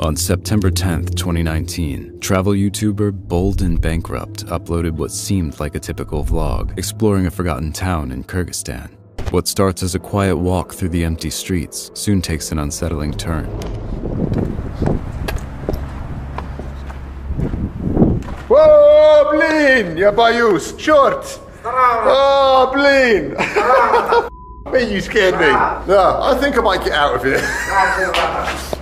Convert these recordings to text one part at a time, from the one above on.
On September 10th, 2019, travel YouTuber Bold and Bankrupt uploaded what seemed like a typical vlog, exploring a forgotten town in Kyrgyzstan. What starts as a quiet walk through the empty streets soon takes an unsettling turn. Whoa, blin! Я боюсь! Черт! Oh, blin! Me, you scared me. No, I think I might get out of here.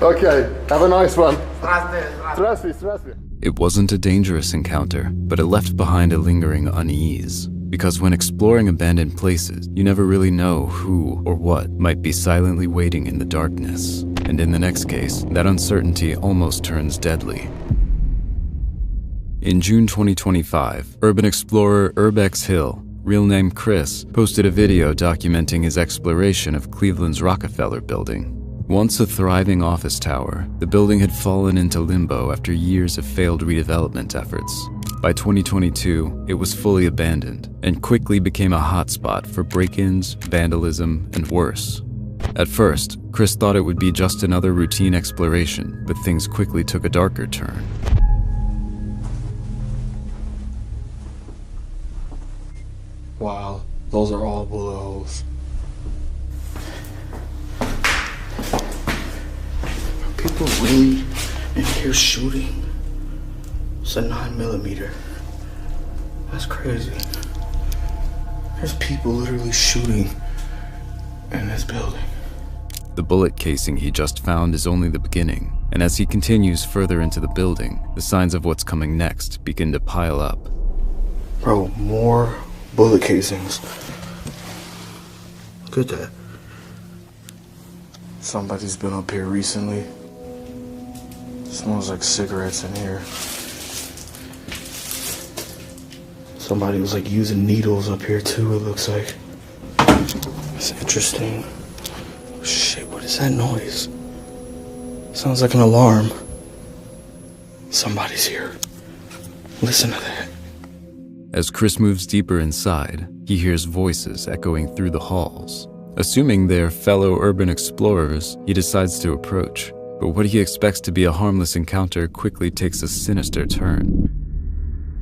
Okay, have a nice one. Здравствуй. It wasn't a dangerous encounter, but it left behind a lingering unease. Because when exploring abandoned places, you never really know who or what might be silently waiting in the darkness. And in the next case, that uncertainty almost turns deadly. In June 2025, urban explorer Urbex Hill, real name Chris, posted a video documenting his exploration of Cleveland's Rockefeller Building. Once a thriving office tower, the building had fallen into limbo after years of failed redevelopment efforts. By 2022, it was fully abandoned and quickly became a hotspot for break-ins, vandalism, and worse. At first, Chris thought it would be just another routine exploration, but things quickly took a darker turn. Wow, those are all bullet holes. Are people really in here shooting? It's a 9mm. That's crazy. There's people literally shooting in this building. The bullet casing he just found is only the beginning, and as he continues further into the building, the signs of what's coming next begin to pile up. Bro, more bullet casings. Look at that. Somebody's been up here recently. Smells like cigarettes in here. Somebody was like using needles up here too, it looks like. That's interesting. Shit, what is that noise? Sounds like an alarm. Somebody's here. Listen to that. As Chris moves deeper inside, he hears voices echoing through the halls. Assuming they're fellow urban explorers, he decides to approach. But what he expects to be a harmless encounter quickly takes a sinister turn.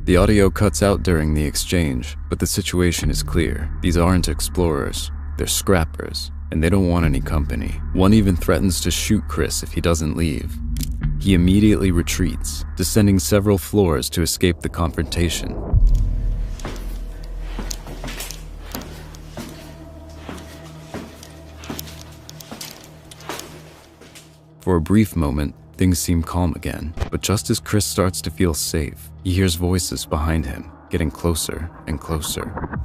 The audio cuts out during the exchange, but the situation is clear. These aren't explorers, they're scrappers, and they don't want any company. One even threatens to shoot Chris if he doesn't leave. He immediately retreats, descending several floors to escape the confrontation. For a brief moment, things seem calm again, but just as Chris starts to feel safe, he hears voices behind him, getting closer and closer.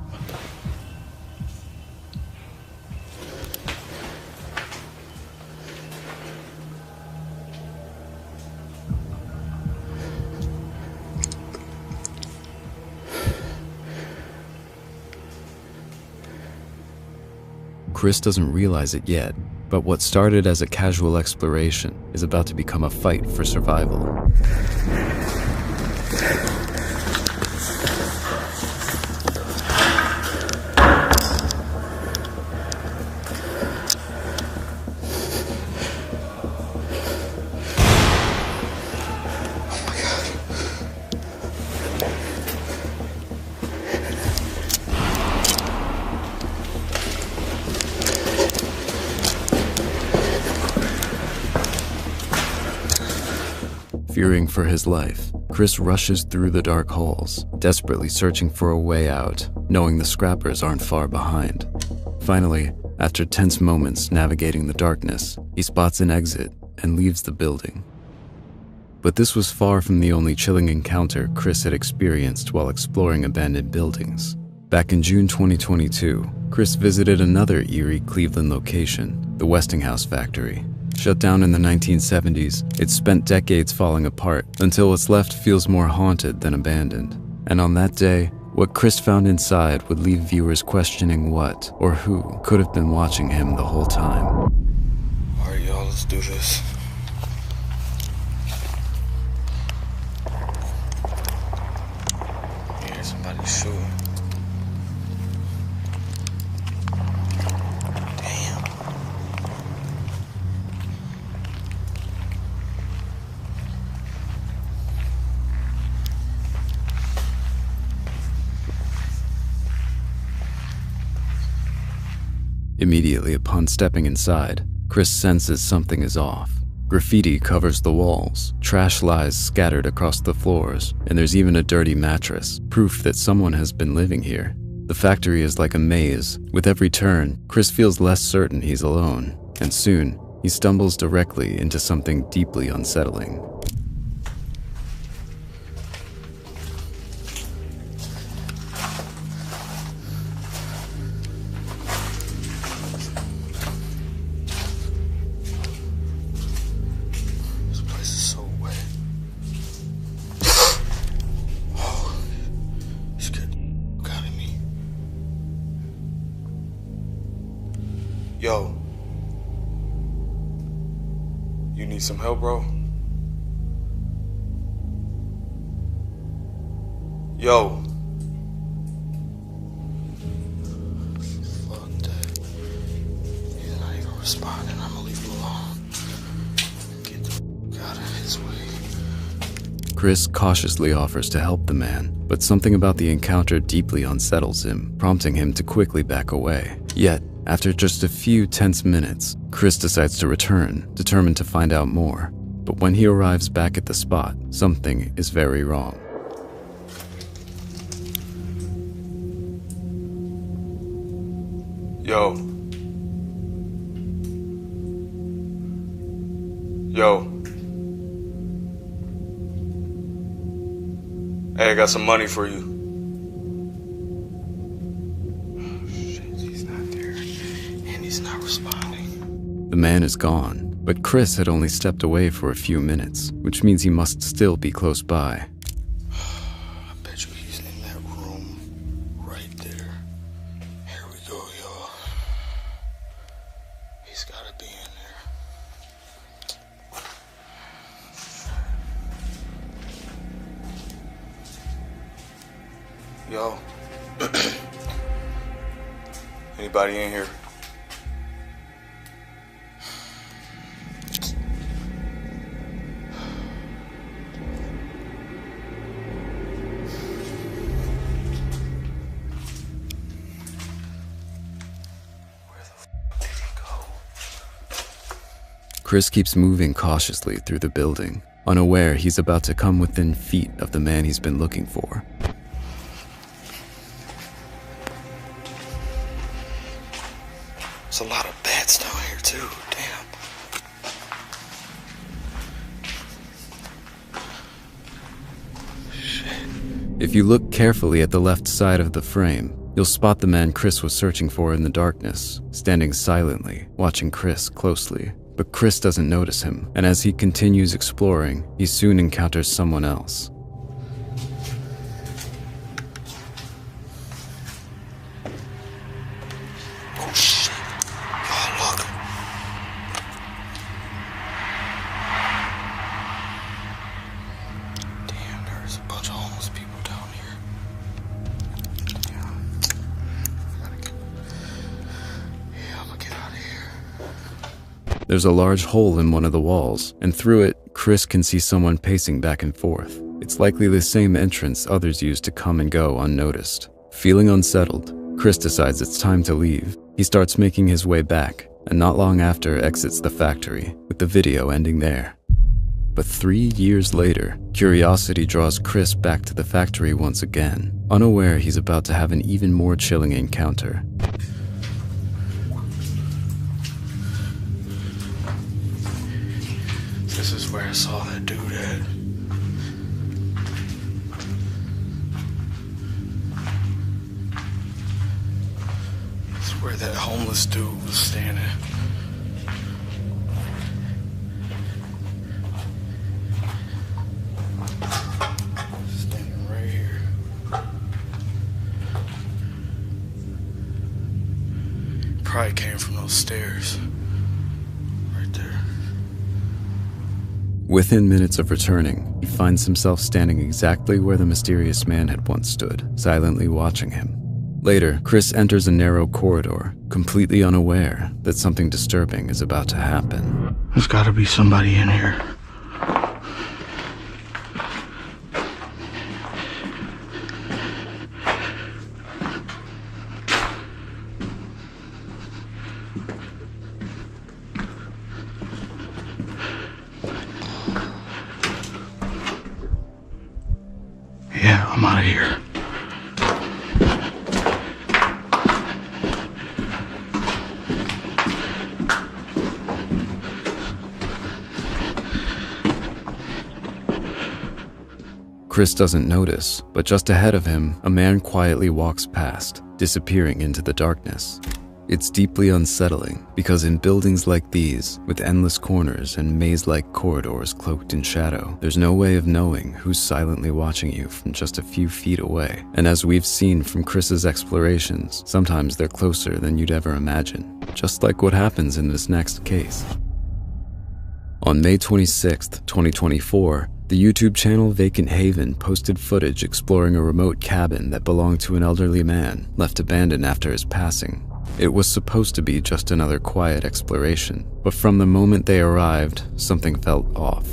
Chris doesn't realize it yet, but what started as a casual exploration is about to become a fight for survival. Fearing for his life, Chris rushes through the dark halls, desperately searching for a way out, knowing the scrappers aren't far behind. Finally, after tense moments navigating the darkness, he spots an exit and leaves the building. But this was far from the only chilling encounter Chris had experienced while exploring abandoned buildings. Back in June 2022, Chris visited another eerie Cleveland location, the Westinghouse factory. Shut down in the 1970s, it's spent decades falling apart until what's left feels more haunted than abandoned. And on that day, what Chris found inside would leave viewers questioning what or who could have been watching him the whole time. Alright, y'all, let's do this. Yeah, somebody's shooting. Immediately upon stepping inside, Chris senses something is off. Graffiti covers the walls, trash lies scattered across the floors, and there's even a dirty mattress, proof that someone has been living here. The factory is like a maze. With every turn, Chris feels less certain he's alone, and soon, he stumbles directly into something deeply unsettling. Yo, you need some help, bro? Yo. Fuck that. He's not even responding. I'm gonna leave him alone. Get the fuck out of his way. Chris cautiously offers to help the man, but something about the encounter deeply unsettles him, prompting him to quickly back away. Yet, after just a few tense minutes, Chris decides to return, determined to find out more. But when he arrives back at the spot, something is very wrong. Yo. Yo. Hey, I got some money for you. He's not responding. The man is gone, but Chris had only stepped away for a few minutes, which means he must still be close by. I bet you he's in that room right there. Here we go, y'all. He's gotta be in there. Yo. Anybody in here? Chris keeps moving cautiously through the building, unaware he's about to come within feet of the man he's been looking for. There's a lot of bats down here too, damn. Shit. If you look carefully at the left side of the frame, you'll spot the man Chris was searching for in the darkness, standing silently, watching Chris closely. But Chris doesn't notice him, and as he continues exploring, he soon encounters someone else. Oh shit. Oh, look. Damn, there's a bunch of homeless people down here. Yeah, I'm gonna get out of here. There's a large hole in one of the walls, and through it, Chris can see someone pacing back and forth. It's likely the same entrance others use to come and go unnoticed. Feeling unsettled, Chris decides it's time to leave. He starts making his way back, and not long after exits the factory, with the video ending there. But 3 years later, curiosity draws Chris back to the factory once again, unaware he's about to have an even more chilling encounter. This is where I saw that dude at. It's where that homeless dude was standing. Standing right here. Probably came from those stairs. Right there. Within minutes of returning, he finds himself standing exactly where the mysterious man had once stood, silently watching him. Later, Chris enters a narrow corridor, completely unaware that something disturbing is about to happen. There's gotta be somebody in here. I'm out of here. Chris doesn't notice, but just ahead of him, a man quietly walks past, disappearing into the darkness. It's deeply unsettling because in buildings like these, with endless corners and maze-like corridors cloaked in shadow, there's no way of knowing who's silently watching you from just a few feet away. And as we've seen from Chris's explorations, sometimes they're closer than you'd ever imagine, just like what happens in this next case. On May 26th, 2024, the YouTube channel Vacant Haven posted footage exploring a remote cabin that belonged to an elderly man, left abandoned after his passing. It was supposed to be just another quiet exploration, but from the moment they arrived, something felt off.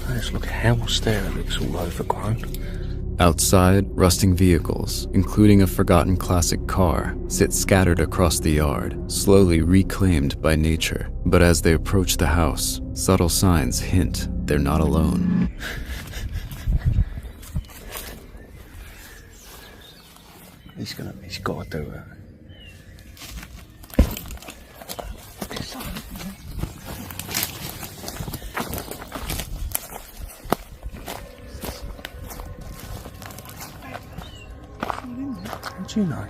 There's like a house there, it looks all overgrown. Outside, rusting vehicles, including a forgotten classic car, sit scattered across the yard, slowly reclaimed by nature. But as they approach the house, subtle signs hint they're not alone. He's got to do it. How do you know?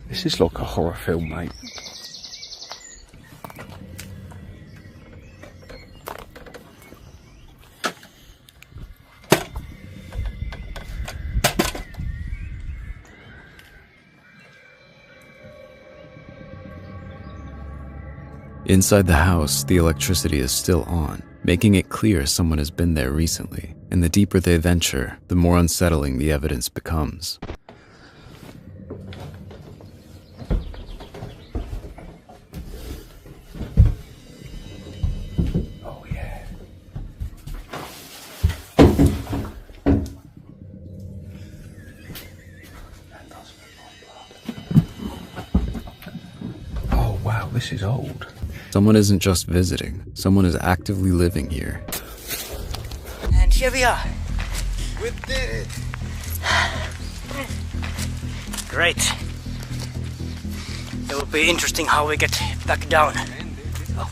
This is like a horror film, mate. Inside the house, the electricity is still on, making it clear someone has been there recently. And the deeper they venture, the more unsettling the evidence becomes. Oh yeah. Oh wow, this is old. Someone isn't just visiting, someone is actively living here. And here we are. We did it! Great. It will be interesting how we get back down. Oh,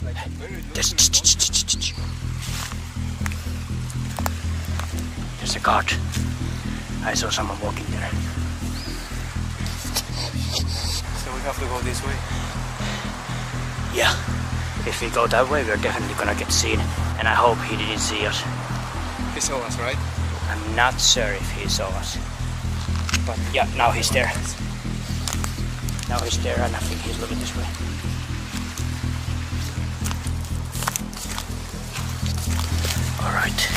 there's a guard. I saw someone walking there. So we have to go this way? Yeah. If we go that way, we're definitely gonna get seen. And I hope he didn't see us. He saw us, right? I'm not sure if he saw us. But yeah, now he's there. Now he's there and I think he's looking this way. Alright.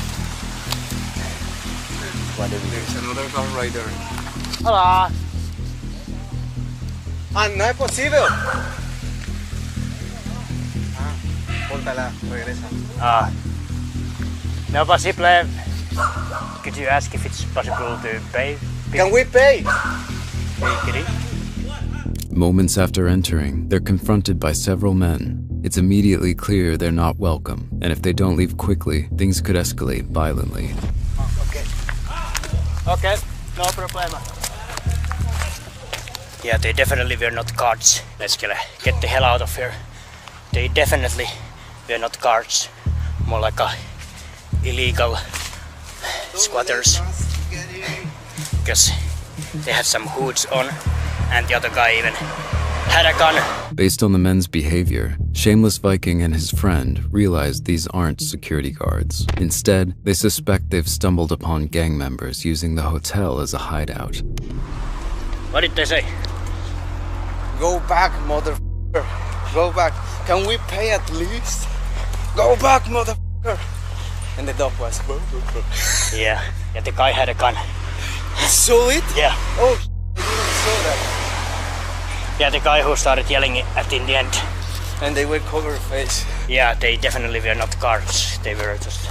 What do we do? There's another car right there. Hola! No es posible! Póntala, regresa. No possible. Could you ask if it's possible to pay? Can we pay? Hey, Moments after entering, they're confronted by several men. It's immediately clear they're not welcome, and if they don't leave quickly, things could escalate violently. Okay. Okay, no problem. Yeah, they definitely were not guards. Let's get the hell out of here. They definitely were not guards. More like a illegal squatters. Because they had some hoods on, and the other guy even had a gun. Based on the men's behavior, Shameless Viking and his friend realize these aren't security guards. Instead, they suspect they've stumbled upon gang members using the hotel as a hideout. What did they say? Go back, motherfucker. Go back. Can we pay at least? Go back, motherfucker. And the dog was. Yeah, the guy had a gun. You saw it? Yeah. Oh, I didn't saw that. Yeah, the guy who started yelling at in the end. And they were covered face. Yeah, they definitely were not guards. They were just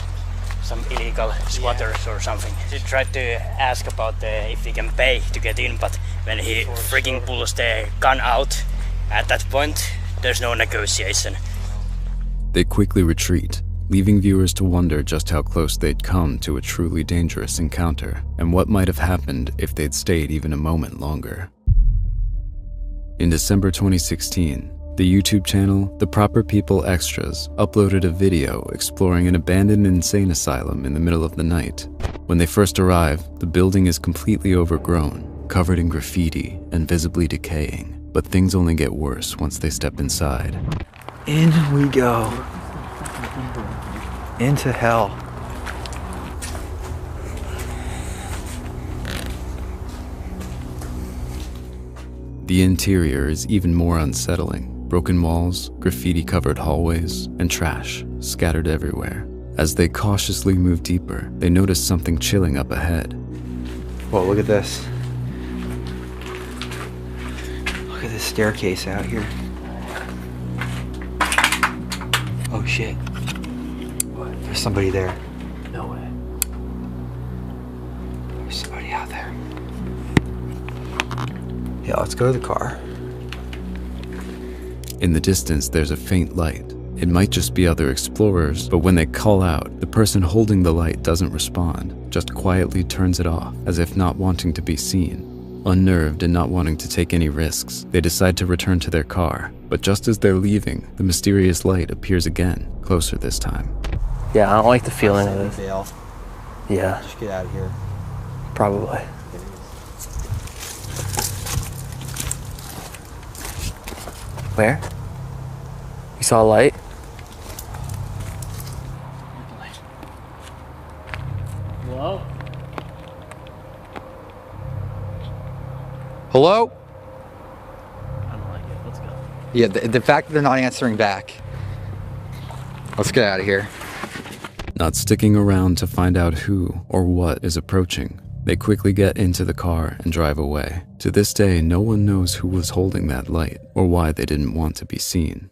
some illegal squatters or something. He tried to ask about if he can pay to get in, but when he freaking pulls the gun out, at that point, there's no negotiation. They quickly retreat, leaving viewers to wonder just how close they'd come to a truly dangerous encounter, and what might have happened if they'd stayed even a moment longer. In December 2016, the YouTube channel The Proper People Extras uploaded a video exploring an abandoned insane asylum in the middle of the night. When they first arrive, the building is completely overgrown, covered in graffiti and visibly decaying, but things only get worse once they step inside. In we go. Into hell. The interior is even more unsettling. Broken walls, graffiti-covered hallways, and trash scattered everywhere. As they cautiously move deeper, they notice something chilling up ahead. Whoa, look at this. Look at this staircase out here. Oh shit. What? There's somebody there. No way. There's somebody out there. Yeah, let's go to the car. In the distance, there's a faint light. It might just be other explorers, but when they call out, the person holding the light doesn't respond, just quietly turns it off, as if not wanting to be seen. Unnerved and not wanting to take any risks, they decide to return to their car, but just as they're leaving, the mysterious light appears again, closer this time. Yeah, I don't like the feeling of this. Bail. Yeah, Just get out of here. probably. Where? You saw a light? Hello? Hello? I don't like it. Let's go. Yeah, the fact that they're not answering back. Let's get out of here. Not sticking around to find out who or what is approaching, they quickly get into the car and drive away. To this day, no one knows who was holding that light or why they didn't want to be seen.